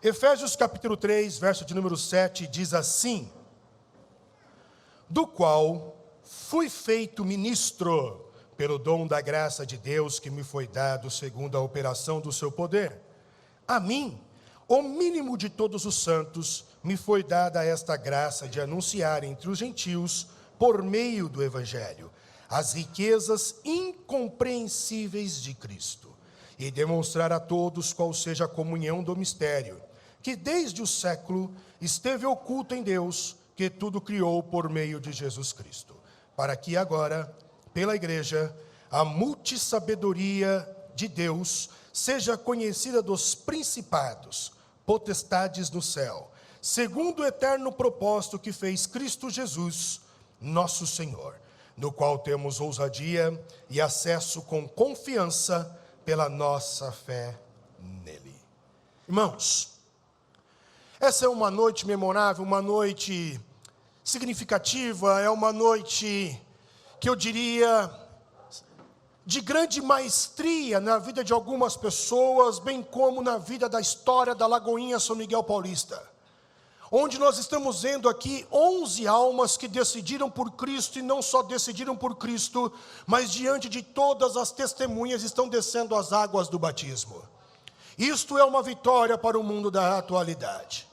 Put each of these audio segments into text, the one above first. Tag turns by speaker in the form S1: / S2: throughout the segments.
S1: Efésios capítulo 3, verso de número 7, diz assim: do qual fui feito ministro pelo dom da graça de Deus que me foi dado segundo a operação do seu poder. A mim, o mínimo de todos os santos, me foi dada esta graça de anunciar entre os gentios, por meio do Evangelho, as riquezas incompreensíveis de Cristo, e demonstrar a todos qual seja a comunhão do mistério, que desde o século esteve oculto em Deus, que tudo criou por meio de Jesus Cristo, para que agora, pela igreja, a multissabedoria de Deus seja conhecida dos principados, potestades no céu, segundo o eterno propósito que fez Cristo Jesus, nosso Senhor, no qual temos ousadia e acesso com confiança pela nossa fé nele. Irmãos, essa é uma noite memorável, uma noite significativa, é uma noite que eu diria de grande maestria na vida de algumas pessoas, bem como na vida da história da Lagoinha São Miguel Paulista, onde nós estamos vendo aqui 11 almas que decidiram por Cristo, e não só decidiram por Cristo, mas diante de todas as testemunhas estão descendo as águas do batismo. Isto é uma vitória para o mundo da atualidade.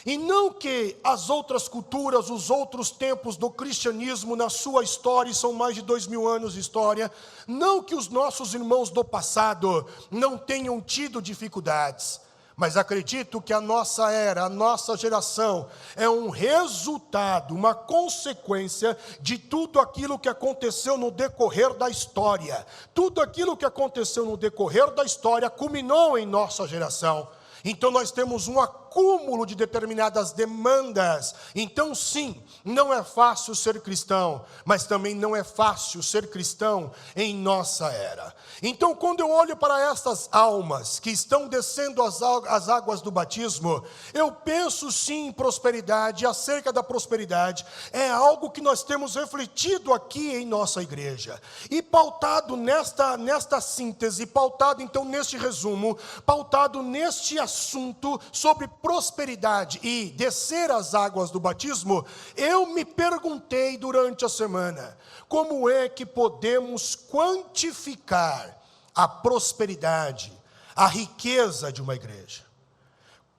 S1: E não que as outras culturas, os outros tempos do cristianismo na sua história, e são mais de 2000 anos de história, não que os nossos irmãos do passado não tenham tido dificuldades, mas acredito que a nossa era, a nossa geração, é um resultado, uma consequência de tudo aquilo que aconteceu no decorrer da história. Tudo aquilo que aconteceu no decorrer da história culminou em nossa geração. Então nós temos um acúmulo de determinadas demandas. Então sim, não é fácil ser cristão, mas também não é fácil ser cristão em nossa era. Então quando eu olho para essas almas que estão descendo as águas do batismo, eu penso sim em prosperidade. Acerca da prosperidade, é algo que nós temos refletido aqui em nossa igreja. E pautado nesta síntese, pautado então neste resumo, pautado neste assunto sobre prosperidade e descer as águas do batismo, eu me perguntei durante a semana, como é que podemos quantificar a prosperidade, a riqueza de uma igreja?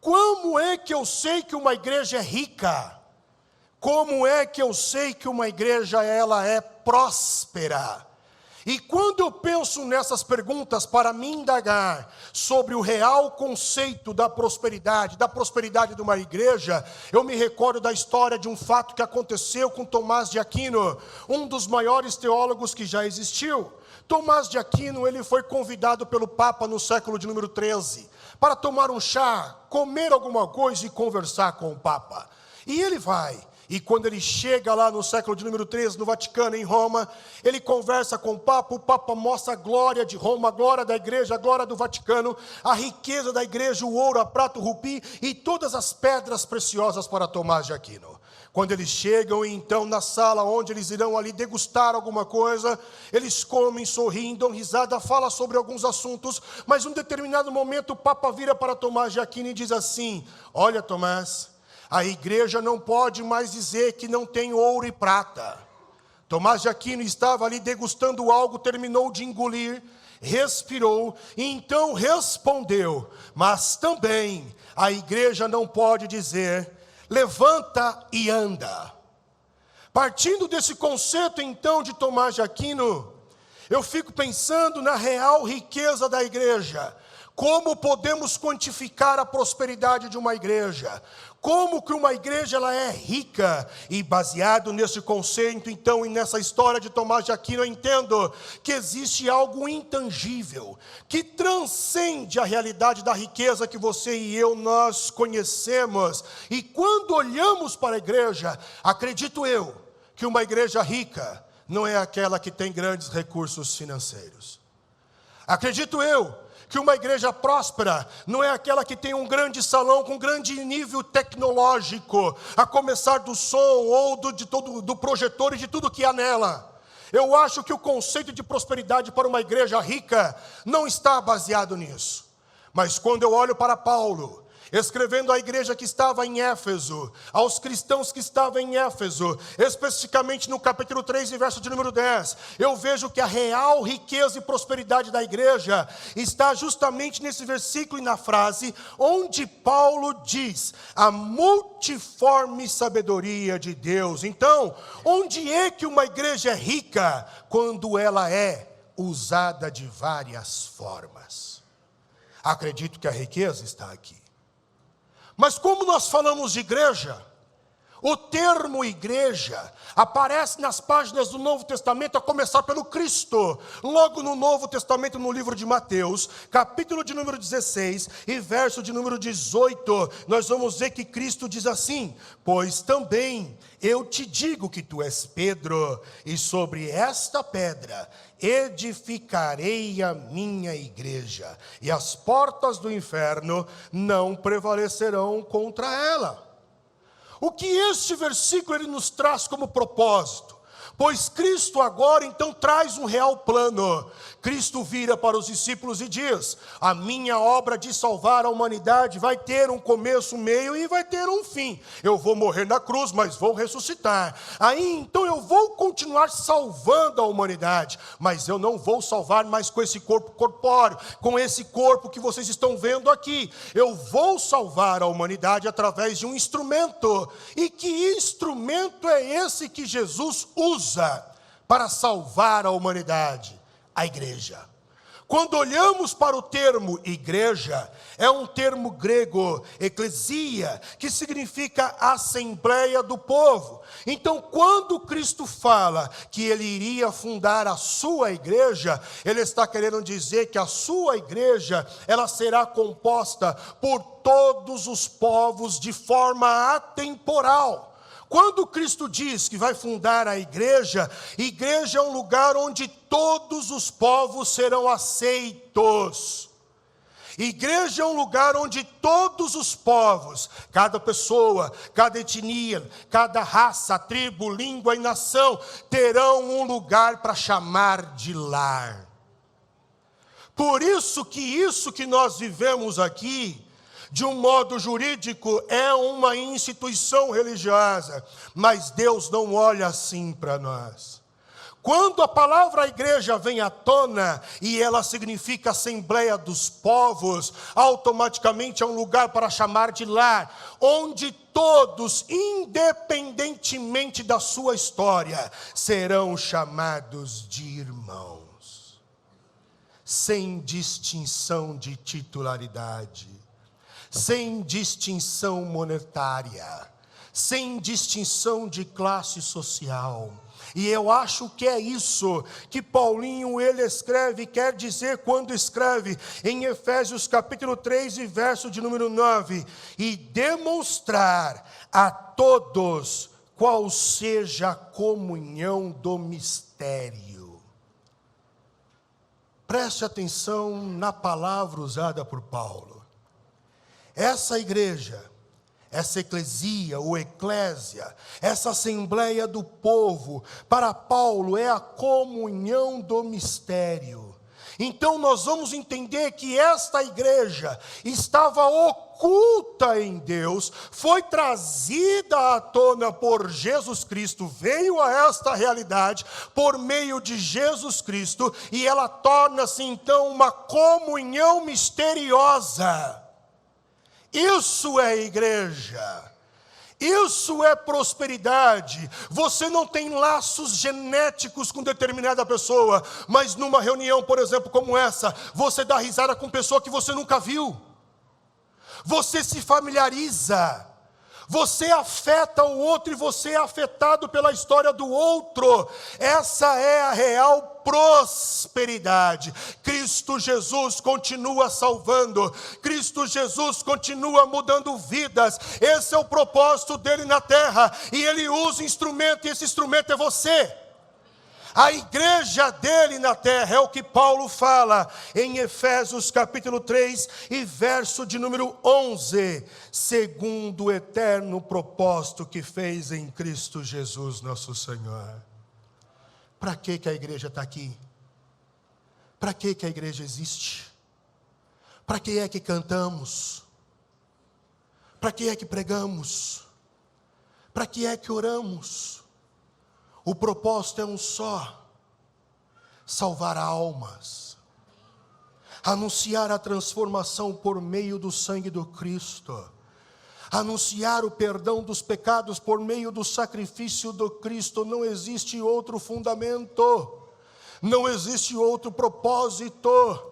S1: Como é que eu sei que uma igreja é rica? Como é que eu sei que uma igreja ela é próspera? E quando eu penso nessas perguntas para me indagar sobre o real conceito da prosperidade de uma igreja, eu me recordo da história de um fato que aconteceu com Tomás de Aquino, um dos maiores teólogos que já existiu. Tomás de Aquino, ele foi convidado pelo Papa no século de número 13, para tomar um chá, comer alguma coisa e conversar com o Papa. E ele vai. E quando ele chega lá no século de número 13, no Vaticano, em Roma, ele conversa com o Papa mostra a glória de Roma, a glória da igreja, a glória do Vaticano, a riqueza da igreja, o ouro, a prata, o rubi e todas as pedras preciosas para Tomás de Aquino. Quando eles chegam então na sala onde eles irão ali degustar alguma coisa, eles comem, sorriem, dão risada, falam sobre alguns assuntos, mas em um determinado momento o Papa vira para Tomás de Aquino e diz assim: olha, Tomás, a igreja não pode mais dizer que não tem ouro e prata. Tomás de Aquino estava ali degustando algo, terminou de engolir, respirou, e então respondeu: mas também a igreja não pode dizer, levanta e anda. Partindo desse conceito então de Tomás de Aquino, eu fico pensando na real riqueza da igreja. Como podemos quantificar a prosperidade de uma igreja? Como que uma igreja ela é rica? E baseado nesse conceito, então, e nessa história de Tomás de Aquino, eu entendo que existe algo intangível, que transcende a realidade da riqueza que você e eu, nós conhecemos. E quando olhamos para a igreja, acredito eu, que uma igreja rica não é aquela que tem grandes recursos financeiros. Acredito eu, que uma igreja próspera não é aquela que tem um grande salão com grande nível tecnológico, a começar do som ou do projetor e de tudo que há nela. Eu acho que o conceito de prosperidade para uma igreja rica não está baseado nisso. Mas quando eu olho para Paulo, escrevendo à igreja que estava em Éfeso, aos cristãos que estavam em Éfeso, especificamente no capítulo 3 e verso de número 10, eu vejo que a real riqueza e prosperidade da igreja está justamente nesse versículo e na frase, onde Paulo diz, a multiforme sabedoria de Deus. Então, onde é que uma igreja é rica? Quando ela é usada de várias formas. Acredito que a riqueza está aqui. Mas como nós falamos de igreja, o termo igreja aparece nas páginas do Novo Testamento, a começar pelo Cristo. Logo no Novo Testamento, no livro de Mateus, capítulo de número 16 e verso de número 18, nós vamos ver que Cristo diz assim, pois também eu te digo que tu és Pedro, e sobre esta pedra edificarei a minha igreja, e as portas do inferno não prevalecerão contra ela. O que este versículo ele nos traz como propósito? Pois Cristo agora então traz um real plano. Cristo vira para os discípulos e diz, a minha obra de salvar a humanidade vai ter um começo, meio e vai ter um fim. Eu vou morrer na cruz, mas vou ressuscitar. Aí então eu vou continuar salvando a humanidade, mas eu não vou salvar mais com esse corpo corpóreo, com esse corpo que vocês estão vendo aqui. Eu vou salvar a humanidade através de um instrumento. E que instrumento é esse que Jesus usa para salvar a humanidade? A igreja. Quando olhamos para o termo igreja, é um termo grego, eclesia, que significa assembleia do povo. Então, quando Cristo fala que ele iria fundar a sua igreja, ele está querendo dizer que a sua igreja, ela será composta por todos os povos de forma atemporal. Quando Cristo diz que vai fundar a igreja é um lugar onde todos os povos serão aceitos. Igreja é um lugar onde todos os povos, cada pessoa, cada etnia, cada raça, tribo, língua e nação, terão um lugar para chamar de lar. Por isso que nós vivemos aqui, de um modo jurídico, é uma instituição religiosa, mas Deus não olha assim para nós. Quando a palavra igreja vem à tona, e ela significa assembleia dos povos, automaticamente é um lugar para chamar de lar, onde todos, independentemente da sua história, serão chamados de irmãos, sem distinção de titularidade, sem distinção monetária, sem distinção de classe social. E eu acho que é isso que Paulinho ele escreve, quer dizer quando escreve em Efésios capítulo 3 e verso de número 9, e demonstrar a todos qual seja a comunhão do mistério. Preste atenção na palavra usada por Paulo. Essa igreja, essa eclesia ou eclésia, essa assembleia do povo, para Paulo é a comunhão do mistério. Então nós vamos entender que esta igreja estava oculta em Deus, foi trazida à tona por Jesus Cristo, veio a esta realidade por meio de Jesus Cristo, e ela torna-se então uma comunhão misteriosa. Isso é igreja, isso é prosperidade. Você não tem laços genéticos com determinada pessoa, mas numa reunião, por exemplo, como essa, você dá risada com pessoa que você nunca viu, você se familiariza, você afeta o outro e você é afetado pela história do outro. Essa é a real prosperidade. Cristo Jesus continua salvando, Cristo Jesus continua mudando vidas. Esse é o propósito dele na terra, e ele usa instrumento, e esse instrumento é você. A igreja dele na terra é o que Paulo fala em Efésios capítulo 3 e verso de número 11, segundo o eterno propósito que fez em Cristo Jesus nosso Senhor. Para que a igreja está aqui? Para que a igreja existe? Para que é que cantamos? Para que é que pregamos? Para que é que oramos? O propósito é um só: salvar almas, anunciar a transformação por meio do sangue do Cristo, anunciar o perdão dos pecados por meio do sacrifício do Cristo. Não existe outro fundamento, não existe outro propósito.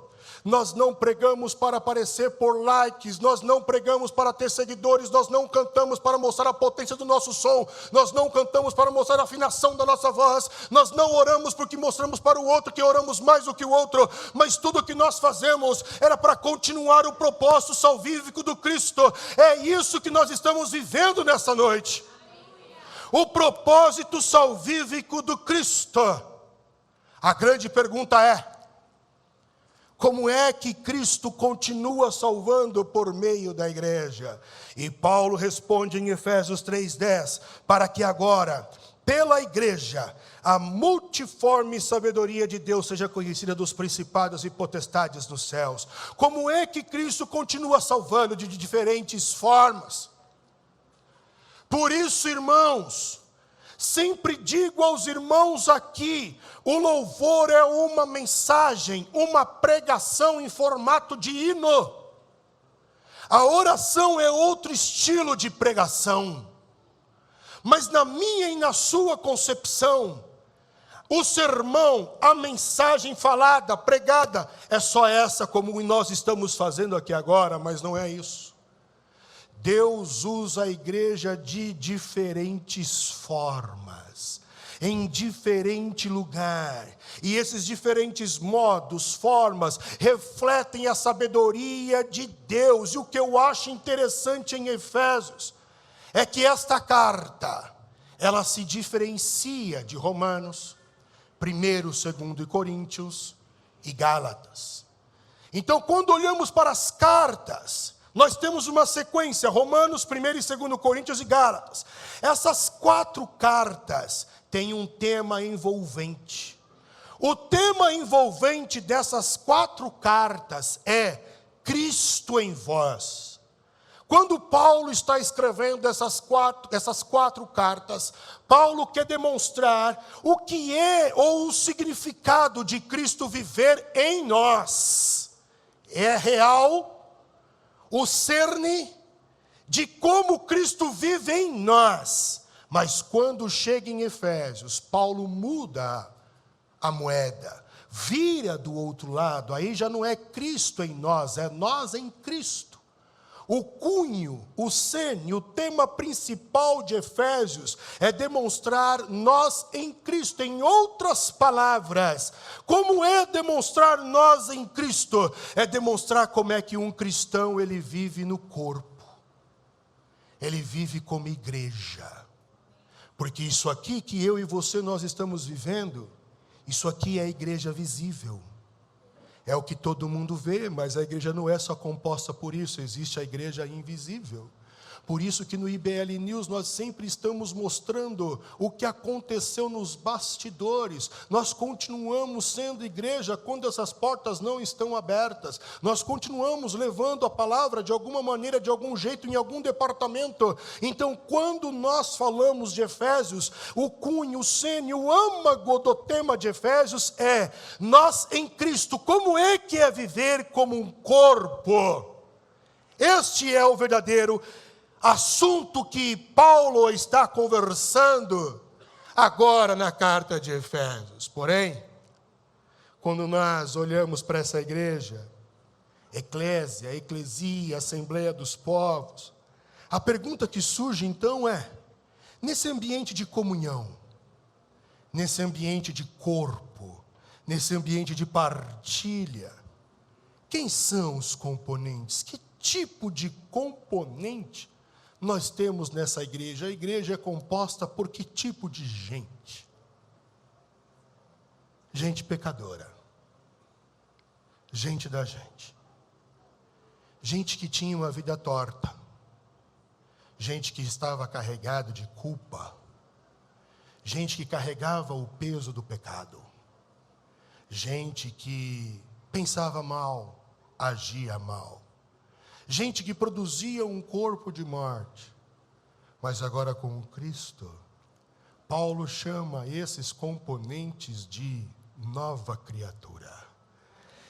S1: Nós não pregamos para aparecer por likes, nós não pregamos para ter seguidores, nós não cantamos para mostrar a potência do nosso som, nós não cantamos para mostrar a afinação da nossa voz, nós não oramos porque mostramos para o outro que oramos mais do que o outro, mas tudo o que nós fazemos era para continuar o propósito salvífico do Cristo. É isso que nós estamos vivendo nessa noite, o propósito salvífico do Cristo. A grande pergunta é: como é que Cristo continua salvando por meio da igreja? E Paulo responde em Efésios 3:10, para que agora, pela igreja, a multiforme sabedoria de Deus seja conhecida dos principados e potestades nos céus. Como é que Cristo continua salvando? De diferentes formas. Por isso, irmãos, sempre digo aos irmãos aqui, o louvor é uma mensagem, uma pregação em formato de hino. A oração é outro estilo de pregação. Mas na minha e na sua concepção, o sermão, a mensagem falada, pregada, é só essa como nós estamos fazendo aqui agora, mas não é isso. Deus usa a igreja de diferentes formas, em diferente lugar, e esses diferentes modos, formas, refletem a sabedoria de Deus. E o que eu acho interessante em Efésios é que esta carta, ela se diferencia de Romanos, 1º, 2º Coríntios e Gálatas. Então, quando olhamos para as cartas, nós temos uma sequência: Romanos, 1º e 2º Coríntios e Gálatas. Essas 4 cartas têm um tema envolvente. O tema envolvente dessas 4 cartas é Cristo em vós. Quando Paulo está escrevendo essas quatro cartas, Paulo quer demonstrar o que é ou o significado de Cristo viver em nós. É real o cerne de como Cristo vive em nós. Mas quando chega em Efésios, Paulo muda a moeda, vira do outro lado. Aí já não é Cristo em nós, é nós em Cristo. O cunho, o cerne, o tema principal de Efésios é demonstrar nós em Cristo. Em outras palavras, como é demonstrar nós em Cristo? É demonstrar como é que um cristão ele vive no corpo. Ele vive como igreja. Porque isso aqui que eu e você nós estamos vivendo, isso aqui é a igreja visível. É o que todo mundo vê, mas a igreja não é só composta por isso, existe a igreja invisível. Por isso que no IBL News nós sempre estamos mostrando o que aconteceu nos bastidores. Nós continuamos sendo igreja quando essas portas não estão abertas. Nós continuamos levando a palavra de alguma maneira, de algum jeito, em algum departamento. Então, quando nós falamos de Efésios, o cunho, o cerne, o âmago do tema de Efésios é nós em Cristo. Como é que é viver como um corpo? Este é o verdadeiro assunto que Paulo está conversando agora na carta de Efésios. Porém, quando nós olhamos para essa igreja, eclésia, eclesia, assembleia dos povos, a pergunta que surge então é: nesse ambiente de comunhão, nesse ambiente de corpo, nesse ambiente de partilha, quem são os componentes? Que tipo de componente nós temos nessa igreja? A igreja é composta por que tipo de gente? Gente pecadora. Gente da gente. Gente que tinha uma vida torta. Gente que estava carregado de culpa. Gente que carregava o peso do pecado. Gente que pensava mal, agia mal. gente que produzia um corpo de morte. Mas agora com Cristo, Paulo chama esses componentes de nova criatura.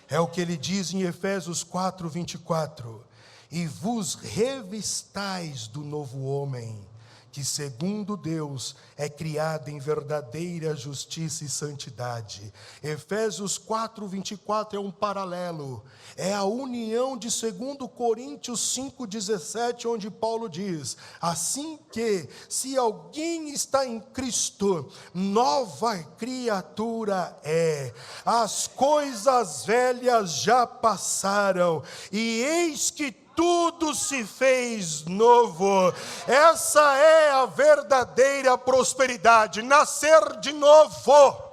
S1: É o que ele diz em Efésios 4:24. E vos revistais do novo homem, que segundo Deus é criado em verdadeira justiça e santidade. Efésios 4:24 é um paralelo, é a união de 2 Coríntios 5:17, onde Paulo diz: assim que, se alguém está em Cristo, nova criatura é, as coisas velhas já passaram, e eis que tudo se fez novo. Essa é a verdadeira prosperidade, nascer de novo.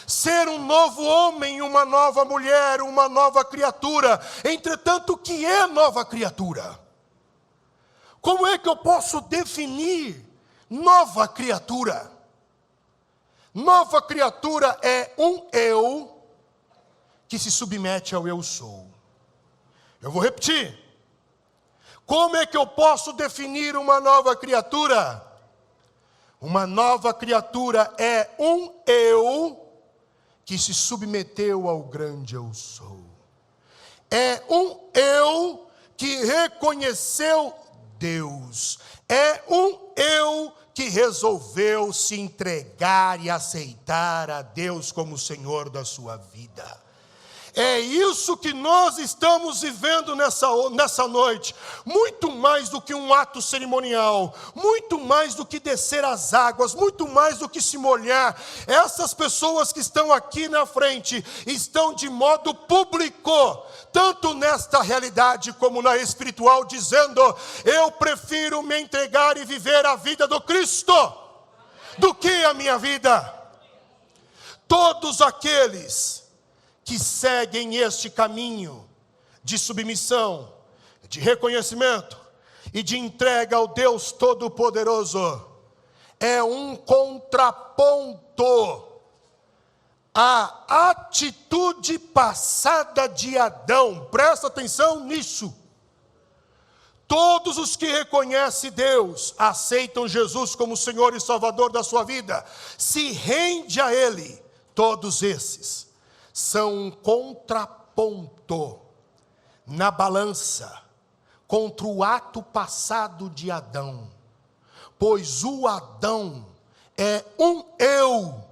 S1: Ser um novo homem, uma nova mulher, uma nova criatura. Entretanto, o que é nova criatura? Como é que eu posso definir nova criatura? Nova criatura é um eu que se submete ao eu sou. Eu vou repetir. Como é que eu posso definir uma nova criatura? Uma nova criatura é um eu que se submeteu ao grande eu sou. É um eu que reconheceu Deus. É um eu que resolveu se entregar e aceitar a Deus como Senhor da sua vida. É isso que nós estamos vivendo nessa noite. Muito mais do que um ato cerimonial, muito mais do que descer as águas, muito mais do que se molhar. Essas pessoas que estão aqui na frente estão de modo público, tanto nesta realidade como na espiritual, dizendo: eu prefiro me entregar e viver a vida do Cristo do que a minha vida. Todos aqueles que seguem este caminho de submissão, de reconhecimento e de entrega ao Deus Todo-Poderoso, é um contraponto à atitude passada de Adão. Presta atenção nisso. Todos os que reconhecem Deus, aceitam Jesus como Senhor e Salvador da sua vida, se rende a Ele, todos esses são um contraponto na balança contra o ato passado de Adão. Pois o Adão é um eu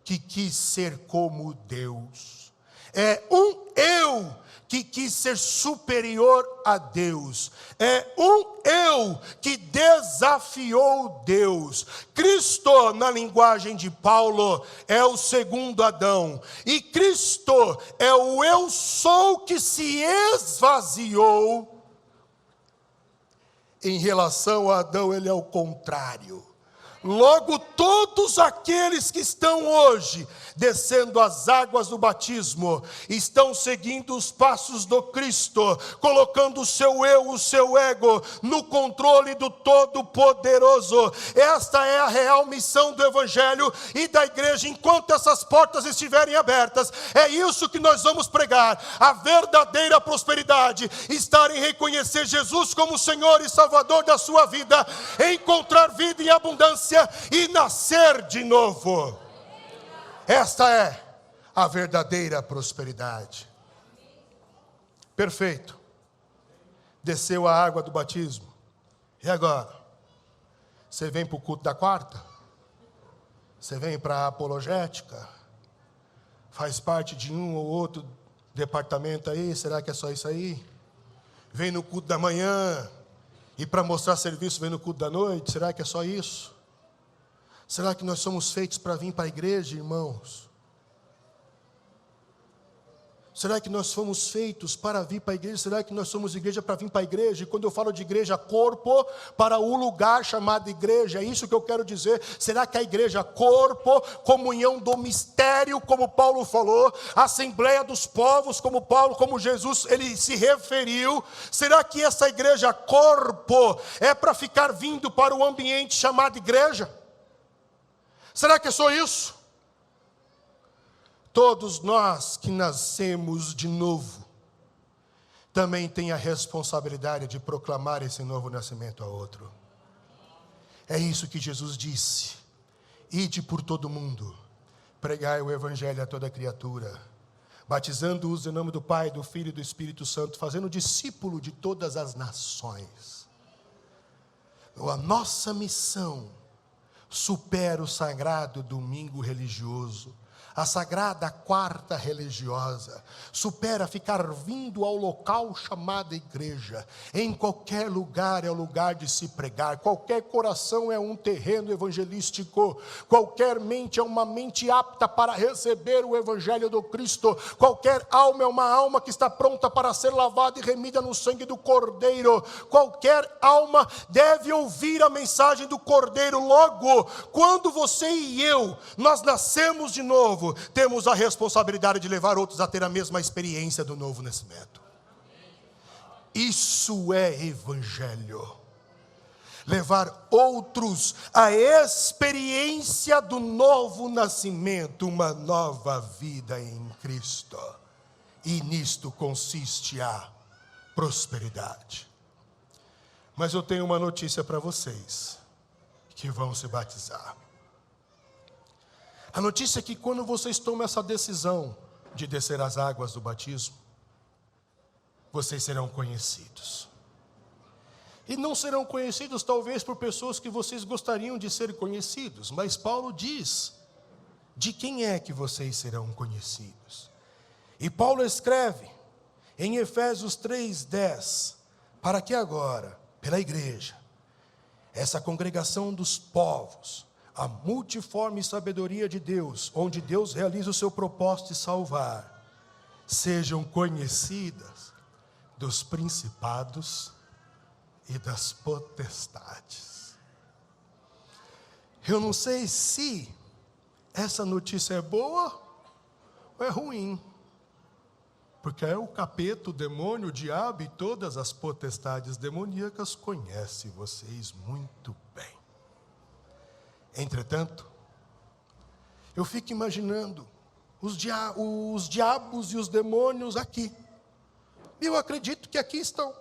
S1: que quis ser como Deus. É um eu que quis ser superior a Deus. É um eu que desafiou Deus. Cristo, na linguagem de Paulo, é o segundo Adão. E Cristo é o eu sou que se esvaziou. Em relação a Adão, ele é o contrário. Logo, todos aqueles que estão hoje descendo as águas do batismo, estão seguindo os passos do Cristo, colocando o seu eu, o seu ego, no controle do Todo-Poderoso. Esta é a real missão do Evangelho e da igreja, enquanto essas portas estiverem abertas. É isso que nós vamos pregar, a verdadeira prosperidade, estar em reconhecer Jesus como Senhor e Salvador da sua vida, encontrar vida em abundância e nascer de novo. Esta é a verdadeira prosperidade. Perfeito. Desceu a água do batismo. E agora? Você vem para o culto da quarta? Você vem para a apologética? Faz parte de um ou outro departamento aí? Será que é só isso aí? Vem no culto da manhã e para mostrar serviço vem no culto da noite? Será que é só isso? Será que nós somos feitos para vir para a igreja, irmãos? Será que nós fomos feitos para vir para a igreja? Será que nós somos igreja para vir para a igreja? E quando eu falo de igreja, corpo, para o lugar chamado igreja, é isso que eu quero dizer. Será que a igreja, corpo, comunhão do mistério, como Paulo falou, assembleia dos povos, como Jesus, ele se referiu. Será que essa igreja, corpo, é para ficar vindo para o ambiente chamado igreja? Será que é só isso? Todos nós que nascemos de novo, também tem a responsabilidade de proclamar esse novo nascimento a outro. É isso que Jesus disse: ide por todo mundo, pregai o evangelho a toda criatura, batizando-os em nome do Pai, do Filho e do Espírito Santo, fazendo discípulo de todas as nações. A nossa missão supera o sagrado domingo religioso, a sagrada quarta religiosa, supera ficar vindo ao local chamado igreja. Em qualquer lugar é o lugar de se pregar, qualquer coração é um terreno evangelístico, qualquer mente é uma mente apta para receber o evangelho do Cristo, qualquer alma é uma alma que está pronta para ser lavada e remida no sangue do Cordeiro, qualquer alma deve ouvir a mensagem do Cordeiro. Logo, quando você e eu, nós nascemos de novo, temos a responsabilidade de levar outros a ter a mesma experiência do novo nascimento. Isso é evangelho. Levar outros à experiência do novo nascimento, uma nova vida em Cristo. E nisto consiste a prosperidade. Mas eu tenho uma notícia para vocês que vão se batizar. A notícia é que quando vocês tomam essa decisão de descer as águas do batismo, vocês serão conhecidos. E não serão conhecidos talvez por pessoas que vocês gostariam de ser conhecidos, mas Paulo diz de quem é que vocês serão conhecidos. E Paulo escreve em Efésios 3:10, para que agora, pela igreja, essa congregação dos povos, a multiforme sabedoria de Deus, onde Deus realiza o seu propósito de salvar, sejam conhecidas dos principados e das potestades. Eu não sei se essa notícia é boa ou é ruim, porque é o capeta, o demônio, o diabo e todas as potestades demoníacas conhecem vocês muito bem. Entretanto, eu fico imaginando os diabos e os demônios aqui. Eu acredito que aqui estão,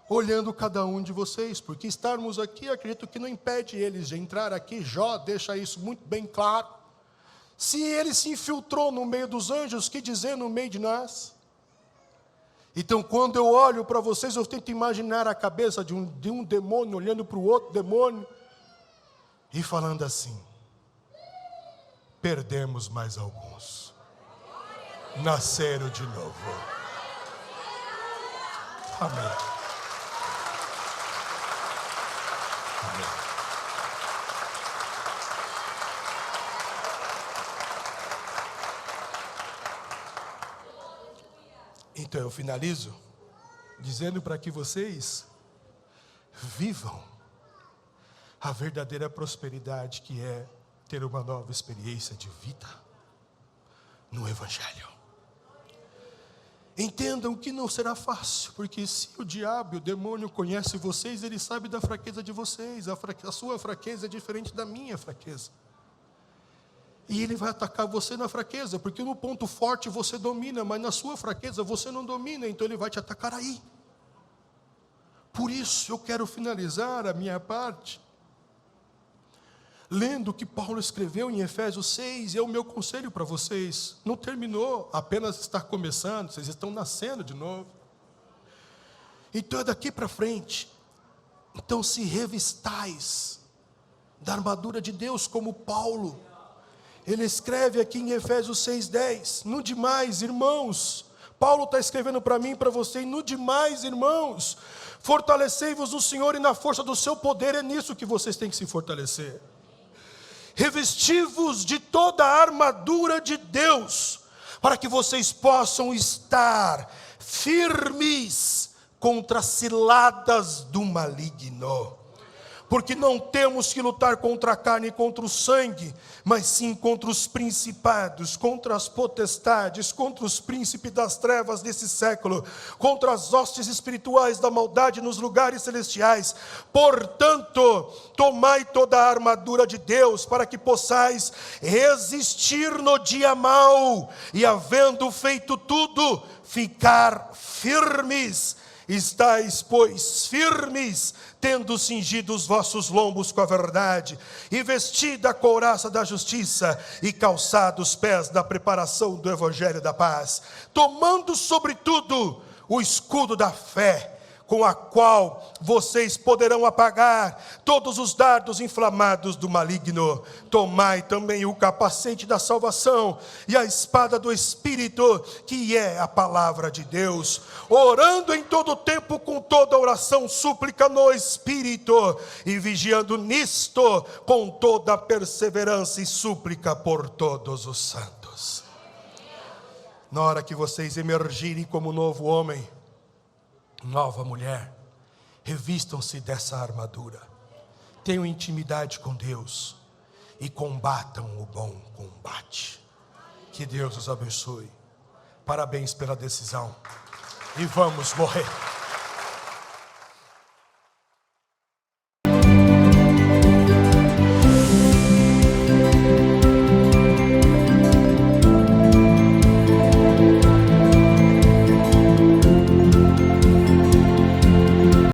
S1: olhando cada um de vocês, porque estarmos aqui, acredito que não impede eles de entrar aqui. Jó deixa isso muito bem claro. Se ele se infiltrou no meio dos anjos, que dizer no meio de nós? Então, quando eu olho para vocês, eu tento imaginar a cabeça de um demônio olhando para o outro demônio e falando assim: perdemos mais alguns, nasceram de novo. Amém. Amém. Então eu finalizo dizendo para que vocês vivam a verdadeira prosperidade, que é ter uma nova experiência de vida no Evangelho. Entendam que não será fácil, porque se o diabo e o demônio conhecem vocês, ele sabe da fraqueza de vocês. A sua fraqueza é diferente da minha fraqueza. E ele vai atacar você na fraqueza, porque no ponto forte você domina, mas na sua fraqueza você não domina, então ele vai te atacar aí. Por isso eu quero finalizar a minha parte lendo o que Paulo escreveu em Efésios 6, e é o meu conselho para vocês. Não terminou, apenas está começando, vocês estão nascendo de novo. Então é daqui para frente. Então se revistais da armadura de Deus, como Paulo. Ele escreve aqui em Efésios 6:10, no demais, irmãos, Paulo está escrevendo para mim e para você, no demais, irmãos, fortalecei-vos no Senhor e na força do seu poder. É nisso que vocês têm que se fortalecer. Revesti-vos de toda a armadura de Deus, para que vocês possam estar firmes contra as ciladas do maligno. porque não temos que lutar contra a carne e contra o sangue, mas sim contra os principados, contra as potestades, contra os príncipes das trevas desse século, contra as hostes espirituais da maldade nos lugares celestiais. Portanto, tomai toda a armadura de Deus, para que possais resistir no dia mau, e havendo feito tudo, ficar firmes. Estais, pois, firmes, tendo cingido os vossos lombos com a verdade, e vestida a couraça da justiça, e calçados os pés da preparação do evangelho da paz, tomando sobretudo o escudo da fé, com a qual vocês poderão apagar todos os dardos inflamados do maligno. Tomai também o capacete da salvação e a espada do Espírito, que é a palavra de Deus, orando em todo tempo com toda oração, súplica no Espírito, e vigiando nisto com toda perseverança e súplica por todos os santos. Na hora que vocês emergirem como novo homem, nova mulher, revistam-se dessa armadura, tenham intimidade com Deus e combatam o bom combate. Que Deus os abençoe. Parabéns pela decisão. E vamos morrer.